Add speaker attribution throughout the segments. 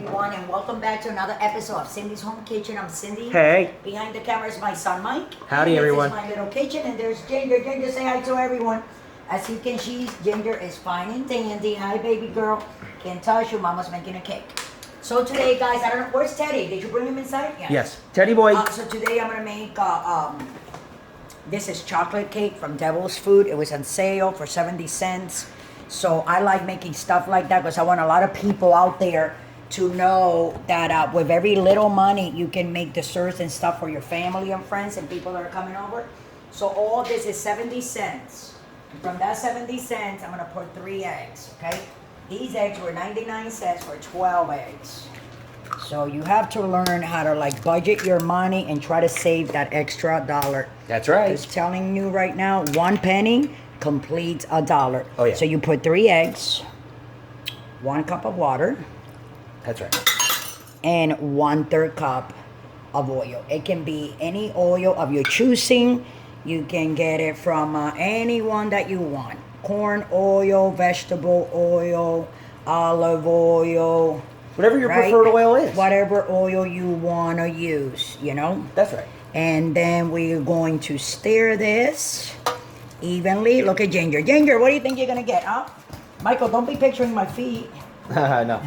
Speaker 1: everyone, and welcome back to another episode of Cindy's Home Kitchen. I'm Cindy.
Speaker 2: Hey.
Speaker 1: Behind the camera is my son Mike.
Speaker 2: Howdy,
Speaker 1: and
Speaker 2: everyone.
Speaker 1: This is my little kitchen, and there's Ginger. Ginger, say hi to everyone. As you can see, Ginger is fine and dandy. Hi, baby girl. Can't touch you. Mama's making a cake. So today, guys, I don't know, where's Teddy? Did you bring him inside?
Speaker 2: Yes. Teddy boy.
Speaker 1: So today I'm gonna make this is chocolate cake from Devil's Food. It was on sale for 70 cents. So I like making stuff like that because I want a lot of people out there to know that with very little money you can make desserts and stuff for your family and friends and people that are coming over. So all this is 70 cents. And from that 70 cents, I'm gonna put 3 eggs, okay? These eggs were 99 cents for 12 eggs. So you have to learn how to like budget your money and try to save that extra dollar.
Speaker 2: That's right.
Speaker 1: Just telling you right now, 1 penny completes $1.
Speaker 2: Oh, yeah.
Speaker 1: So you put 3 eggs, 1 cup of water,
Speaker 2: That's right.
Speaker 1: and 1/3 cup of oil. It can be any oil of your choosing. You can get it from anyone that you want. Corn oil, vegetable oil, olive oil.
Speaker 2: Whatever your
Speaker 1: right?
Speaker 2: preferred oil is.
Speaker 1: Whatever oil you want to use, you know?
Speaker 2: That's right.
Speaker 1: And then we're going to stir this evenly. Look at Ginger. Ginger, what do you think you're going to get, huh? Michael, don't be picturing my feet.
Speaker 2: No.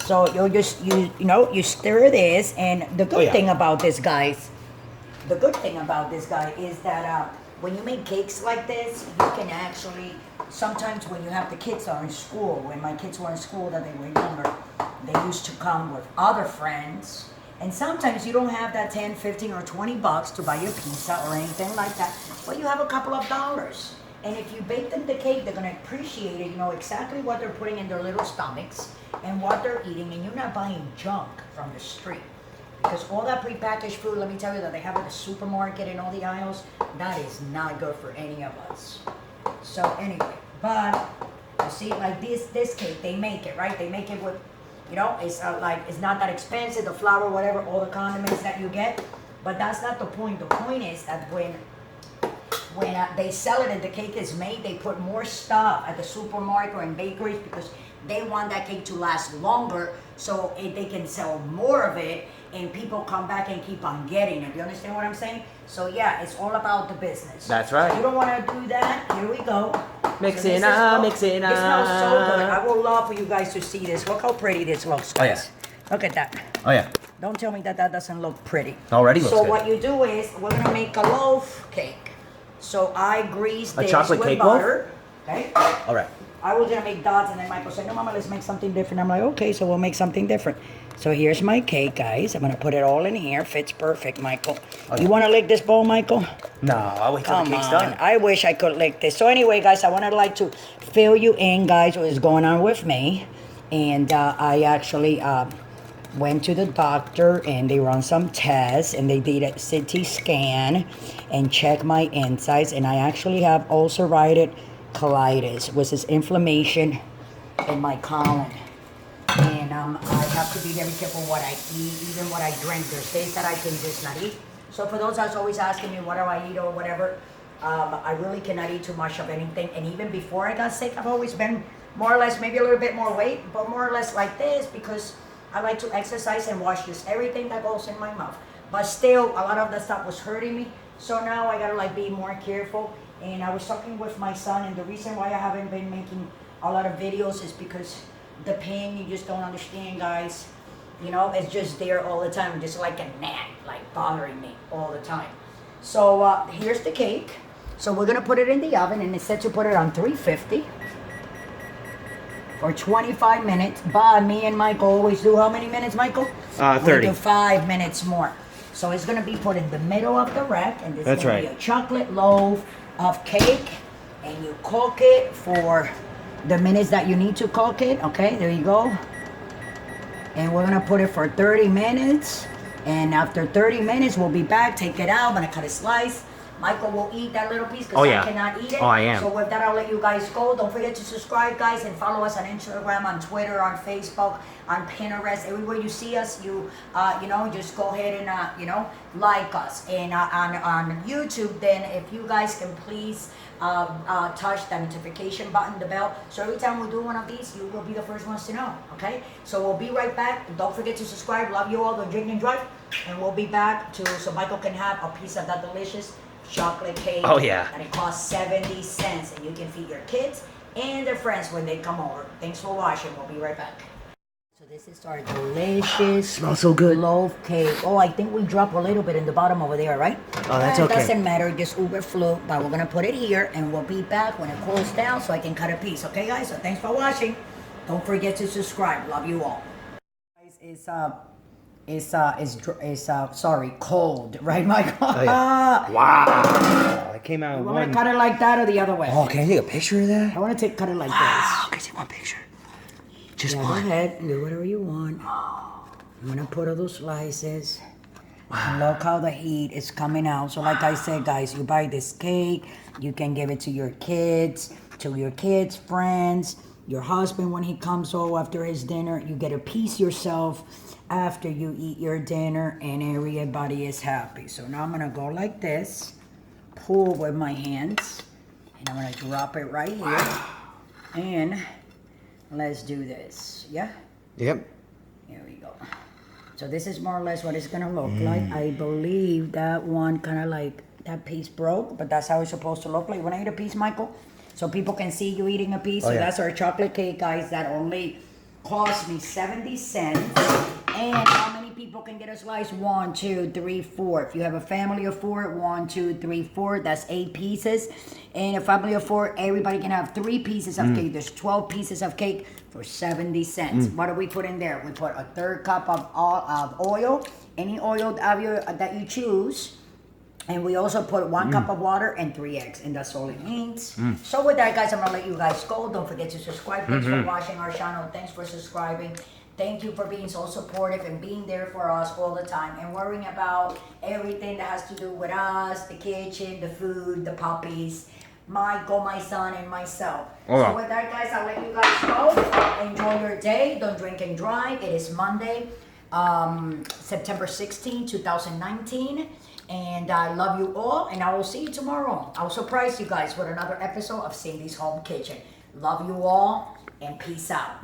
Speaker 1: So you'll just, you stir this. And the good thing about this, guys, is that when you make cakes like this, you can actually, sometimes when you have the kids are in school, when my kids were in school that they were younger, they used to come with other friends. And sometimes you don't have that 10, 15, or 20 bucks to buy your pizza or anything like that, but you have a couple of dollars. And if you bake them the cake, they're gonna appreciate it. You know exactly what they're putting in their little stomachs and what they're eating, and you're not buying junk from the street. Because all that prepackaged food, let me tell you, that they have at the supermarket and all the aisles, that is not good for any of us. So anyway, but you see, like this cake, they make it, right? They make it with, it's it's not that expensive, the flour, whatever, all the condiments that you get. But that's not the point. The point is that when they sell it and the cake is made, they put more stuff at the supermarket or in bakeries because they want that cake to last longer, so they can sell more of it and people come back and keep on getting it. Do you understand what I'm saying? So yeah, it's all about the business.
Speaker 2: That's right.
Speaker 1: So you don't want to do that. Here we go.
Speaker 2: Mix it up, mix it up.
Speaker 1: It smells so good. I would love for you guys to see this. Look how pretty this looks, guys.
Speaker 2: Oh, yeah.
Speaker 1: Look at that.
Speaker 2: Oh, yeah.
Speaker 1: Don't tell me that doesn't look pretty.
Speaker 2: Already looks
Speaker 1: good. So
Speaker 2: good.
Speaker 1: what you do is, we're going to make a loaf cake. So I grease this
Speaker 2: chocolate
Speaker 1: with
Speaker 2: cake
Speaker 1: butter. Loaf? Okay?
Speaker 2: All right.
Speaker 1: I was going to make dots, and then Michael said, no, Mama, let's make something different. I'm like, okay, so we'll make something different. So here's my cake, guys. I'm going to put it all in here. Fits perfect, Michael.
Speaker 2: Okay.
Speaker 1: You want to lick this bowl, Michael?
Speaker 2: No, I'll wait till the cake's done.
Speaker 1: I wish I could lick this. So anyway, guys, I wanted to fill you in, guys, what is going on with me. And I actually went to the doctor, and they run some tests, and they did a CT scan and checked my insides. And I actually have ulcerative colitis, which is inflammation in my colon. And I have to be very careful what I eat, even what I drink. There's days that I can just not eat. So for those that's always asking me what do I eat or whatever, I really cannot eat too much of anything. And even before I got sick, I've always been more or less, maybe a little bit more weight, but more or less like this because I like to exercise and wash just everything that goes in my mouth. But still, a lot of the stuff was hurting me. So now I gotta be more careful. And I was talking with my son, and the reason why I haven't been making a lot of videos is because the pain, you just don't understand, guys. It's just there all the time, just like a gnat, like bothering me all the time. So here's the cake. So we're gonna put it in the oven, and it's set to put it on 350 for 25 minutes. But me and Michael always do how many minutes, Michael?
Speaker 2: 30.
Speaker 1: We do 5 minutes more. So it's gonna be put in the middle of the rack, and this is gonna be a chocolate loaf of cake, and you cook it for the minutes that you need to cook it. Okay, there you go. And we're gonna put it for 30 minutes, and after 30 minutes we'll be back. Take it out. I'm gonna cut a slice, Michael will eat that little piece because
Speaker 2: Oh, yeah.
Speaker 1: I cannot eat it.
Speaker 2: Oh, I am.
Speaker 1: So with that, I'll let you guys go. Don't forget to subscribe, guys, and follow us on Instagram, on Twitter, on Facebook, on Pinterest. Everywhere you see us, you know, just go ahead and you know, like us. And on YouTube, then if you guys can please touch the notification button, the bell, so every time we do one of these, you will be the first ones to know. Okay? So we'll be right back. Don't forget to subscribe. Love you all. Don't drink and drive. And we'll be back so Michael can have a piece of that delicious chocolate cake.
Speaker 2: Oh, yeah.
Speaker 1: And it costs 70 cents. And you can feed your kids and their friends when they come over. Thanks for watching. We'll be right back. So this is our delicious
Speaker 2: Smells so good.
Speaker 1: loaf cake. Oh, I think we dropped a little bit in the bottom over there, right?
Speaker 2: Oh, that's okay.
Speaker 1: It doesn't matter. Just overflow. But we're going to put it here. And we'll be back when it cools down so I can cut a piece. Okay, guys? So thanks for watching. Don't forget to subscribe. Love you all. It's cold, right, Michael?
Speaker 2: Oh, yeah. Wow. It came out
Speaker 1: You
Speaker 2: in
Speaker 1: want
Speaker 2: one.
Speaker 1: to cut it like that or the other way?
Speaker 2: Oh, can I take a picture of that?
Speaker 1: I want to cut it like
Speaker 2: Wow. Can I take one picture?
Speaker 1: this.
Speaker 2: Just
Speaker 1: Go
Speaker 2: one.
Speaker 1: ahead, do whatever you want. I'm gonna put all those slices. And look how the heat is coming out. So like I said, guys, you buy this cake, you can give it to your kids, friends, your husband when he comes home after his dinner. You get a piece yourself after you eat your dinner, and everybody is happy. So now I'm gonna go like this, pull with my hands, and I'm gonna drop it right here. And let's do this. Yeah?
Speaker 2: Yep.
Speaker 1: Here we go. So this is more or less what it's gonna look like. I believe that one kind of like, that piece broke, but that's how it's supposed to look like. You wanna eat a piece, Michael? So people can see you eating a piece.
Speaker 2: Oh,
Speaker 1: So
Speaker 2: yeah.
Speaker 1: that's our chocolate cake, guys. That only cost me 70 cents. And how many people can get a slice? 1, 2, 3, 4. If you have a family of 4, 1, 2, 3, 4. That's 8 pieces. And a family of 4, everybody can have 3 pieces of cake. There's 12 pieces of cake for 70 cents. What do we put in there? We put a 1/3 cup of oil, any oil that you choose. And we also put 1 cup of water and 3 eggs, and that's all it needs. So with that, guys, I'm gonna let you guys go. Don't forget to subscribe. Thanks for watching our channel. Thanks for subscribing. Thank you for being so supportive and being there for us all the time and worrying about everything that has to do with us, the kitchen, the food, the puppies, Michael, my son, and myself.
Speaker 2: Oh, yeah.
Speaker 1: So with that, guys, I'll let you guys go. Enjoy your day. Don't drink and drive. It is Monday, September 16, 2019. And I love you all, and I will see you tomorrow. I'll surprise you guys with another episode of Cindy's Home Kitchen. Love you all, and peace out.